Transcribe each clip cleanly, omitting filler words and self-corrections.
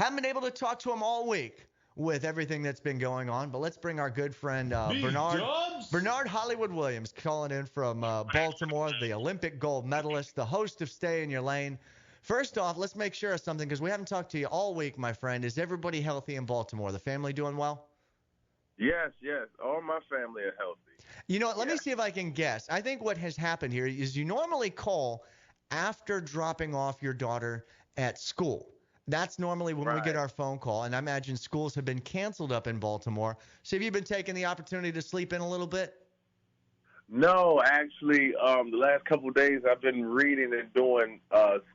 Haven't been able to talk to him all week with everything that's been going on, but let's bring our good friend B Dubs. Bernard Hollywood Williams calling in from Baltimore, the Olympic gold medalist, the host of Stay in Your Lane. First off, let's make sure of something because we haven't talked to you all week, my friend. Is everybody healthy in Baltimore? The family doing well? Yes, yes. All my family are healthy. You know what? Let me Yeah. see if I can guess. I think what has happened here is you normally call after dropping off your daughter at school. That's normally when we get Right. our phone call, and I imagine schools have been canceled up in Baltimore. So have you been taking the opportunity to sleep in a little bit? No, actually, the last couple of days I've been reading and doing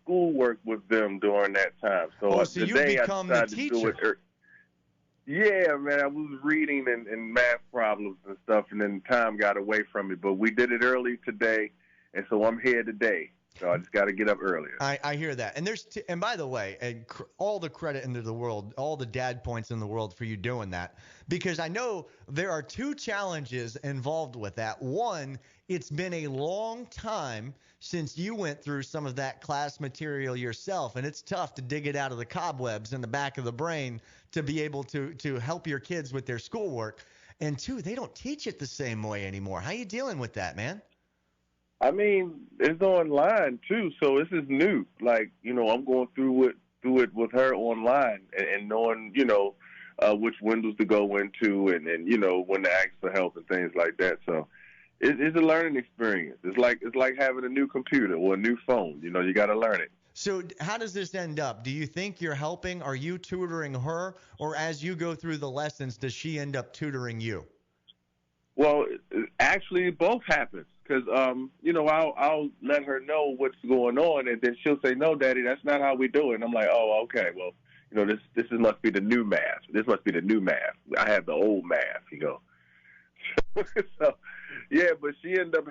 schoolwork with them during that time. So Oh, so you've today I become the decided to do it. teacher. Yeah, man, I was reading and math problems and stuff, and then time got away from me. But we did it early today, and so I'm here today. So I just got to get up earlier. I hear that. And and by the way, all the credit into the world, all the dad points in the world for you doing that, because I know there are two challenges involved with that. One, it's been a long time since you went through some of that class material yourself, and it's tough to dig it out of the cobwebs in the back of the brain to be able to help your kids with their schoolwork. And two, they don't teach it the same way anymore. How you dealing with that, man? I mean, it's online too, so this is new. Like, I'm going through it with her online and knowing, which windows to go into and when to ask for help and things like that. So it's a learning experience. It's like having a new computer or a new phone. You got to learn it. So how does this end up? Do you think you're helping? Are you tutoring her? Or as you go through the lessons, does she end up tutoring you? Well, actually, both happens because I'll let her know what's going on, and then she'll say, "No, Daddy, that's not how we do it." And I'm like, "Oh, okay. Well, must be the new math. This must be the new math. I have the old math." So, yeah, but she ended up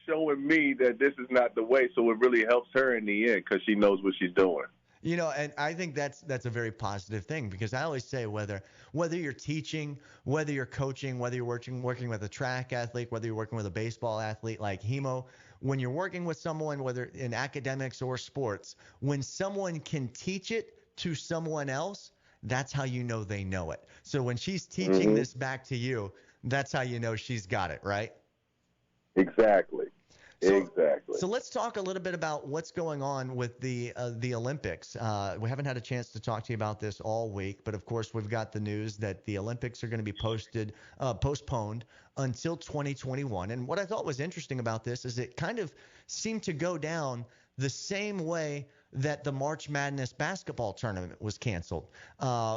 showing me that this is not the way. So it really helps her in the end because she knows what she's doing. And I think that's a very positive thing because I always say whether you're teaching, whether you're coaching, whether you're working with a track athlete, whether you're working with a baseball athlete like Hemo, when you're working with someone, whether in academics or sports, when someone can teach it to someone else, that's how you know they know it. So when she's teaching Mm-hmm. this back to you, that's how you know she's got it, right? Exactly. Exactly. So let's talk a little bit about what's going on with the Olympics. We haven't had a chance to talk to you about this all week, but of course we've got the news that the Olympics are going to be postponed until 2021. And what I thought was interesting about this is it kind of seemed to go down the same way that the March Madness basketball tournament was canceled.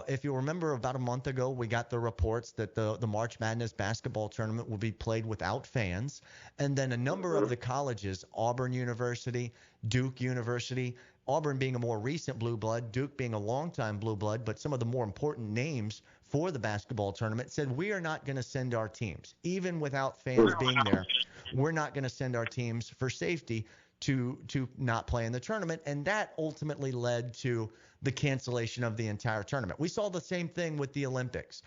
If you remember, about a month ago, we got the reports that the March Madness basketball tournament will be played without fans. And then a number of the colleges, Auburn University, Duke University, Auburn being a more recent blue blood, Duke being a longtime blue blood, but some of the more important names for the basketball tournament said, we are not going to send our teams. Even without fans being there, we're not going to send our teams for safety to not play in the tournament, and that ultimately led to the cancellation of the entire tournament. We saw the same thing with the Olympics.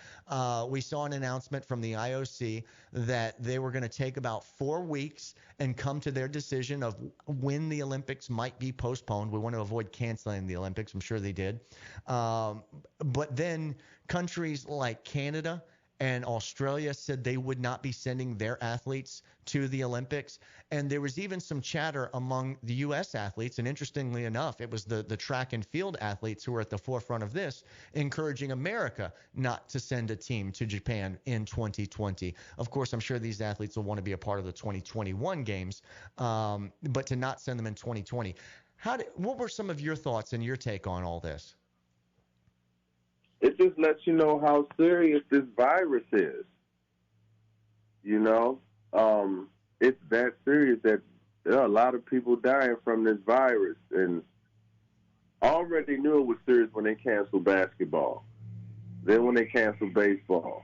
We saw an announcement from the IOC that they were going to take about 4 weeks and come to their decision of when the Olympics might be postponed. We want to avoid canceling the Olympics. I'm sure they did. But then countries like Canada and Australia said they would not be sending their athletes to the Olympics. And there was even some chatter among the U.S. athletes. And interestingly enough, it was the track and field athletes who were at the forefront of this, encouraging America not to send a team to Japan in 2020. Of course, I'm sure these athletes will want to be a part of the 2021 games, but to not send them in 2020. What were some of your thoughts and your take on all this? It just lets you know how serious this virus is. It's that serious that there are a lot of people dying from this virus. And I already knew it was serious when they canceled basketball. Then when they canceled baseball.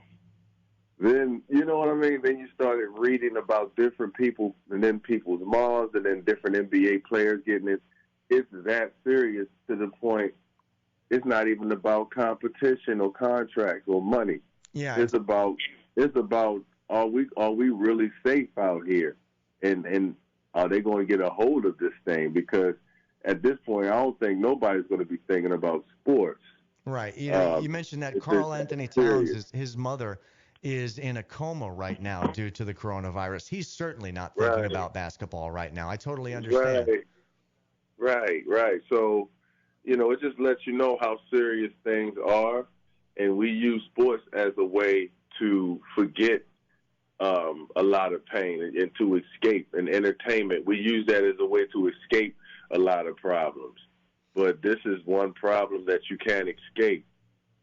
Then, you know what I mean? Then you started reading about different people and then people's moms and then different NBA players getting it. It's that serious to the point it's not even about competition or contracts or money. Yeah. It's about are we really safe out here? And are they going to get a hold of this thing? Because at this point, I don't think nobody's going to be thinking about sports. Right. You know, you Um, mentioned that it's Carl just Anthony Towns, serious. his mother is in a coma right now due to the coronavirus. He's certainly not thinking Right, about basketball right now. I totally understand. right, right. So, it just lets you know how serious things are, and we use sports as a way to forget a lot of pain and to escape and entertainment. We use that as a way to escape a lot of problems. But this is one problem that you can't escape,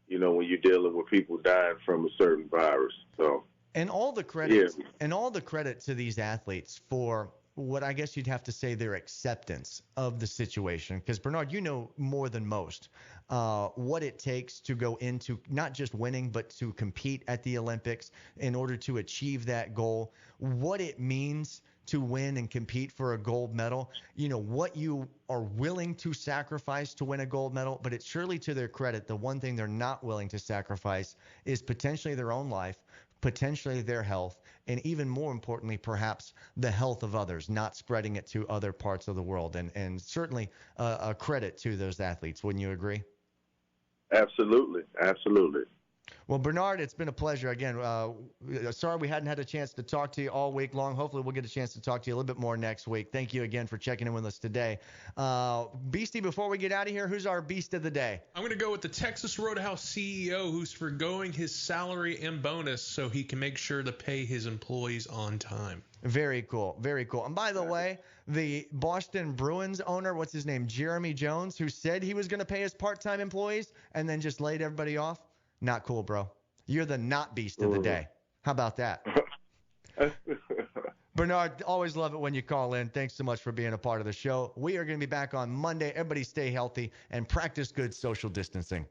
when you're dealing with people dying from a certain virus. So, And yeah, all the credit to these athletes for what I guess you'd have to say their acceptance of the situation. Because Bernard, you know more than most what it takes to go into not just winning, but to compete at the Olympics in order to achieve that goal. What it means to win and compete for a gold medal. You know what you are willing to sacrifice to win a gold medal, but it's surely to their credit. The one thing they're not willing to sacrifice is potentially their own life, potentially their health, and even more importantly, perhaps the health of others, not spreading it to other parts of the world. And certainly a credit to those athletes. Wouldn't you agree? absolutely, absolutely. Well, Bernard, it's been a pleasure. Again, sorry we hadn't had a chance to talk to you all week long. Hopefully, we'll get a chance to talk to you a little bit more next week. Thank you again for checking in with us today. Beastie, before we get out of here, who's our beast of the day? I'm going to go with the Texas Roadhouse CEO who's foregoing his salary and bonus so he can make sure to pay his employees on time. Very cool. Very cool. And by the way, the Boston Bruins owner, what's his name? Jeremy Jones, who said he was going to pay his part-time employees and then just laid everybody off. Not cool, bro. You're the not beast of the day. How about that? Bernard, always love it when you call in. Thanks so much for being a part of the show. We are going to be back on Monday. Everybody stay healthy and practice good social distancing.